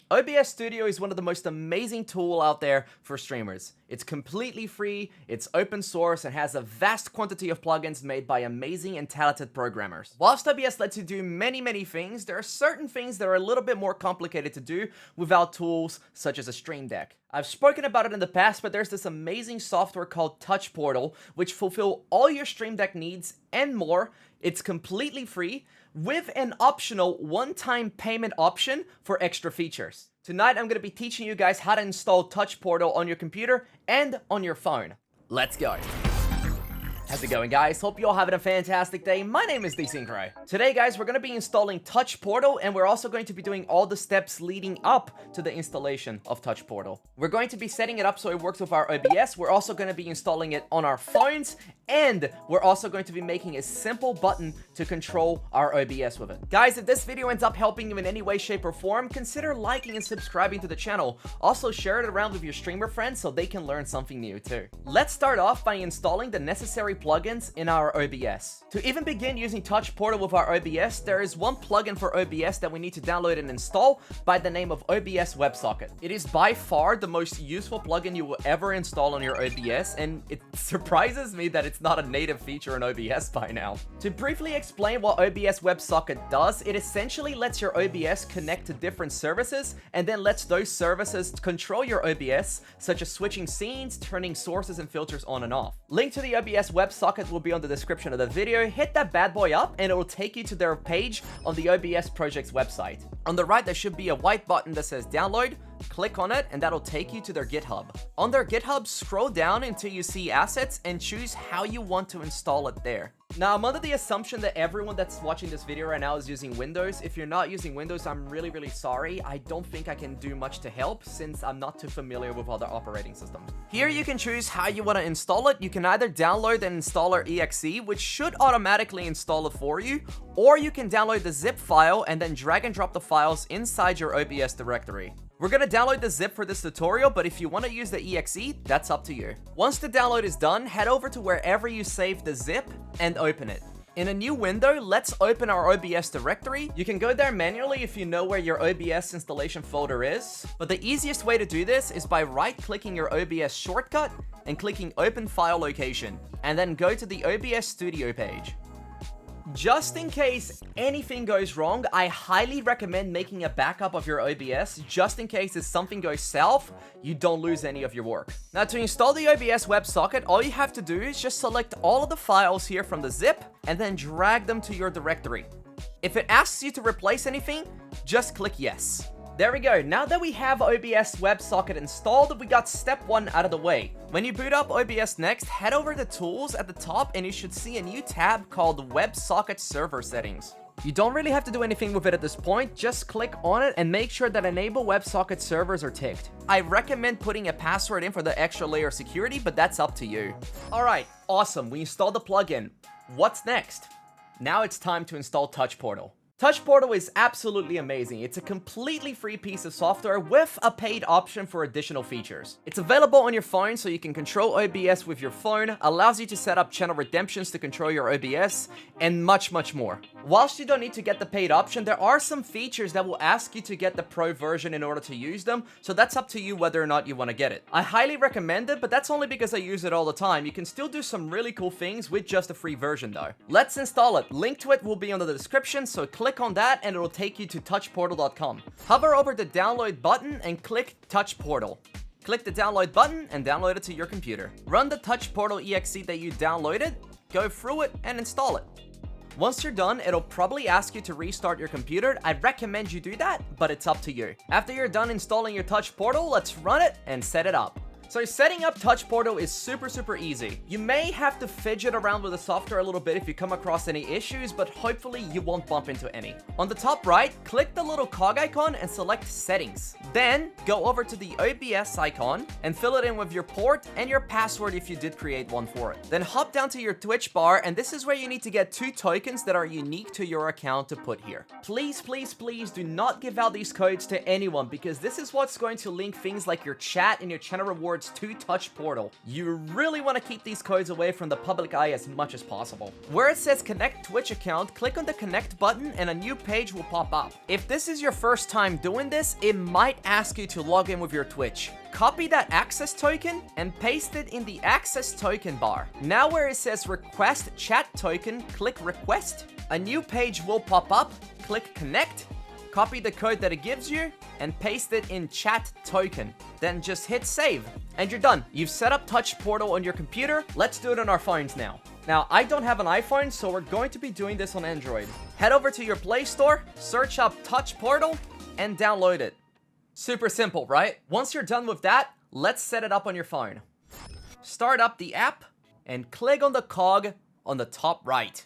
OBS Studio is one of the most amazing tools out there for streamers. It's completely free, it's open source, and has a vast quantity of plugins made by amazing and talented programmers. Whilst OBS lets you do many things, there are certain things that are a little bit more complicated to do without tools such as a Stream Deck. I've spoken about it in the past, but there's this amazing software called Touch Portal, which fulfill all your Stream Deck needs and more. It's completely free, with an optional one-time payment option for extra features. Tonight, I'm going to be teaching you guys how to install Touch Portal on your computer and on your phone. Let's go. How's it going, guys? Hope you all having a fantastic day. My name is DeSynkro. Today, guys, we're going to be installing Touch Portal, and we're also going to be doing all the steps leading up to the installation of Touch Portal. We're going to be setting it up so it works with our OBS. We're also going to be installing it on our phones, and we're also going to be making a simple button to control our OBS with it. Guys, if this video ends up helping you in any way, shape, or form, consider liking and subscribing to the channel. Also, share it around with your streamer friends so they can learn something new too. Let's start off by installing the necessary plugins in our OBS. To even begin using Touch Portal with our OBS, there is one plugin for OBS that we need to download and install by the name of OBS Websocket. It is by far the most useful plugin you will ever install on your OBS, and it surprises me that it's not a native feature in OBS by now. To briefly explain what OBS Websocket does, it essentially lets your OBS connect to different services and then lets those services control your OBS, such as switching scenes, turning sources and filters on and off. Link to the OBS Websocket will be on the description of the video. Hit that bad boy up and it will take you to their page on the OBS project's website. On the right, there should be a white button that says download. Click on it and that'll take you to their GitHub. On their GitHub, scroll down until you see assets and choose how you want to install it there. Now, I'm under the assumption that everyone that's watching this video right now is using Windows. If you're not using Windows, I'm really sorry. I don't think I can do much to help since I'm not too familiar with other operating systems. Here you can choose how you want to install it. You can either download an installer exe, which should automatically install it for you, or you can download the zip file and then drag and drop the files inside your OBS directory. We're gonna download the zip for this tutorial, but if you want to use the exe, that's up to you. Once the download is done, head over to wherever you saved the zip and open it. In a new window, let's open our OBS directory. You can go there manually if you know where your OBS installation folder is, but the easiest way to do this is by right-clicking your OBS shortcut and clicking Open File Location, and then go to the OBS Studio page. Just in case anything goes wrong, I highly recommend making a backup of your OBS, just in case if something goes south, you don't lose any of your work. Now, to install the OBS WebSocket, all you have to do is just select all of the files here from the zip, and then drag them to your directory. If it asks you to replace anything, just click yes. There we go. Now that we have OBS WebSocket installed, we got step 1 out of the way. When you boot up OBS next, head over to Tools at the top and you should see a new tab called WebSocket Server Settings. You don't really have to do anything with it at this point, just click on it and make sure that Enable WebSocket Servers are ticked. I recommend putting a password in for the extra layer of security, but that's up to you. Alright, awesome, we installed the plugin. What's next? Now it's time to install Touch Portal. Touch Portal is absolutely amazing. It's a completely free piece of software with a paid option for additional features. It's available on your phone so you can control OBS with your phone, allows you to set up channel redemptions to control your OBS, and much more. Whilst you don't need to get the paid option, there are some features that will ask you to get the pro version in order to use them, so that's up to you whether or not you want to get it. I highly recommend it, but that's only because I use it all the time. You can still do some really cool things with just a free version though. Let's install it. Link to it will be under the description, so click on that and it will take you to touchportal.com. Hover over the download button and click Touch Portal. Click the download button and download it to your computer. Run the Touch Portal exe that you downloaded, go through it and install it. Once you're done, it'll probably ask you to restart your computer. I'd recommend you do that, but it's up to you. After you're done installing your Touch Portal, let's run it and set it up. So setting up Touch Portal is super easy. You may have to fidget around with the software a little bit if you come across any issues, but hopefully you won't bump into any. On the top right, click the little cog icon and select Settings. Then go over to the OBS icon and fill it in with your port and your password if you did create one for it. Then hop down to your Twitch bar, and this is where you need to get 2 tokens that are unique to your account to put here. Please do not give out these codes to anyone, because this is what's going to link things like your chat and your channel reward passwords to Touch Portal. You really want to keep these codes away from the public eye as much as possible. Where it says Connect Twitch account, click on the Connect button and a new page will pop up. If this is your first time doing this, it might ask you to log in with your Twitch. Copy that access token and paste it in the access token bar. Now where it says Request Chat Token, click Request. A new page will pop up, click Connect. Copy the code that it gives you and paste it in chat token. Then just hit save and you're done. You've set up Touch Portal on your computer. Let's do it on our phones now. Now, I don't have an iPhone, so we're going to be doing this on Android. Head over to your Play Store, search up Touch Portal, and download it. Super simple, right? Once you're done with that, let's set it up on your phone. Start up the app and click on the cog on the top right.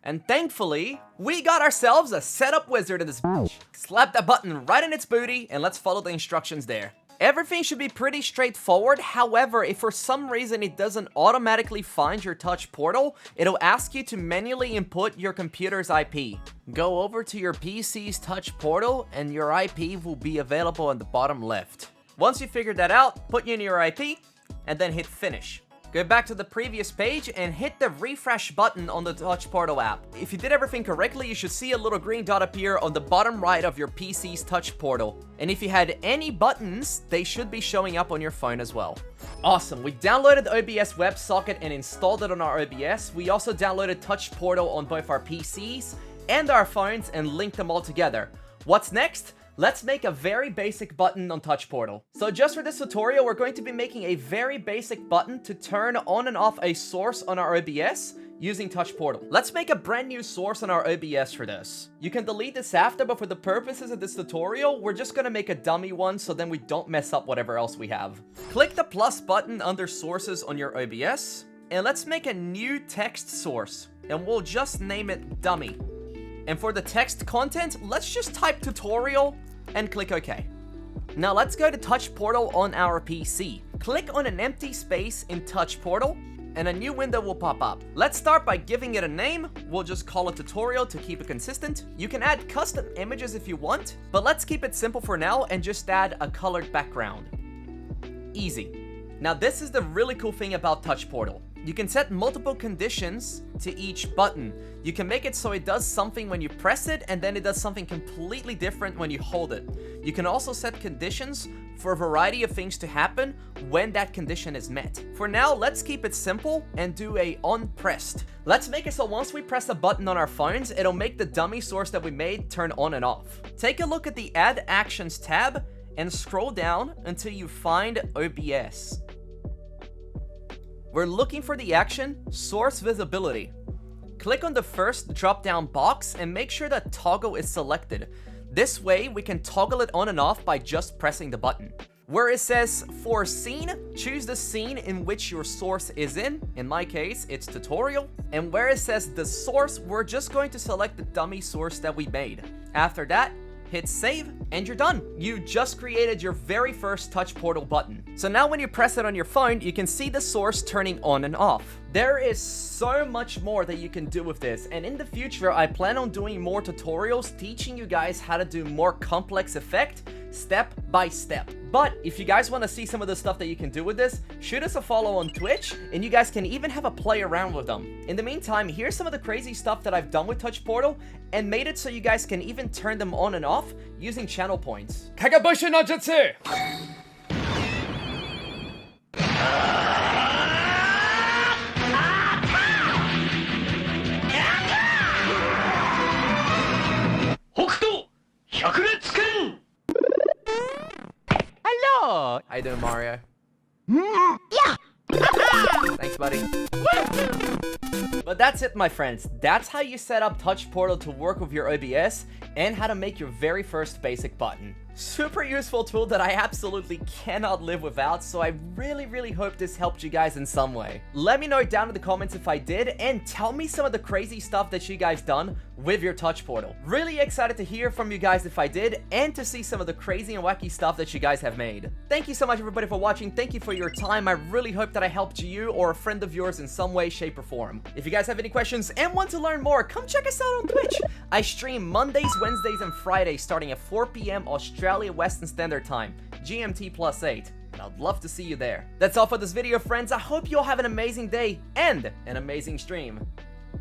And thankfully, we got ourselves a setup wizard in this bitch. Slap that button right in its booty and let's follow the instructions there. Everything should be pretty straightforward. However, if for some reason it doesn't automatically find your Touch Portal, it'll ask you to manually input your computer's IP. Go over to your PC's Touch Portal and your IP will be available on the bottom left. Once you figure that out, put in your IP and then hit finish. Go back to the previous page and hit the refresh button on the Touch Portal app. If you did everything correctly, you should see a little green dot appear on the bottom right of your PC's Touch Portal. And if you had any buttons, they should be showing up on your phone as well. Awesome, we downloaded OBS Websocket and installed it on our OBS. We also downloaded Touch Portal on both our PCs and our phones and linked them all together. What's next? Let's make a very basic button on Touch Portal. So just for this tutorial, we're going to be making a very basic button to turn on and off a source on our OBS using Touch Portal. Let's make a brand new source on our OBS for this. You can delete this after, but for the purposes of this tutorial, we're just gonna make a dummy one so then we don't mess up whatever else we have. Click the plus button under sources on your OBS, and let's make a new text source, and we'll just name it dummy. And for the text content, let's just type tutorial and click OK. Now let's go to Touch Portal on our PC. Click on an empty space in Touch Portal and a new window will pop up. Let's start by giving it a name. We'll just call it tutorial to keep it consistent. You can add custom images if you want, but let's keep it simple for now and just add a colored background. Easy. Now this is the really cool thing about Touch Portal. You can set multiple conditions to each button. You can make it so it does something when you press it and then it does something completely different when you hold it. You can also set conditions for a variety of things to happen when that condition is met. For now, let's keep it simple and do a on pressed. Let's make it so once we press a button on our phones, it'll make the dummy source that we made turn on and off. Take a look at the Add Actions tab and scroll down until you find OBS. We're looking for the action Source Visibility. Click on the first drop-down box and make sure that toggle is selected. This way, we can toggle it on and off by just pressing the button. Where it says for scene, choose the scene in which your source is in. In my case, it's tutorial. And where it says the source, we're just going to select the dummy source that we made. After that, hit save, and you're done. You just created your very first Touch Portal button. So now when you press it on your phone, you can see the source turning on and off. There is so much more that you can do with this, and in the future, I plan on doing more tutorials teaching you guys how to do more complex effect step by step. But if you guys want to see some of the stuff that you can do with this, shoot us a follow on Twitch, and you guys can even have a play around with them. In the meantime, here's some of the crazy stuff that I've done with Touch Portal, and made it so you guys can even turn them on and off using channel points. Kagabushi no Jutsu! Hello! How you doing, Mario? Yeah! Thanks, buddy. But that's it, my friends. That's how you set up Touch Portal to work with your OBS and how to make your very first basic button. Super useful tool that I absolutely cannot live without, so I really hope this helped you guys in some way. Let me know down in the comments if I did, and tell me some of the crazy stuff that you guys done with your Touch Portal. Really excited to hear from you guys if I did, and to see some of the crazy and wacky stuff that you guys have made. Thank you so much, everybody, for watching. Thank you for your time. I really hope that I helped you or a friend of yours in some way, shape, or form. If you guys have any questions and want to learn more, come check us out on Twitch. I stream Mondays, Wednesdays, and Fridays starting at 4 p.m. Australia Western Standard Time, GMT +8. and I'd love to see you there. That's all for this video, friends. I hope you all have an amazing day and an amazing stream.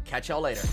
Catch y'all later.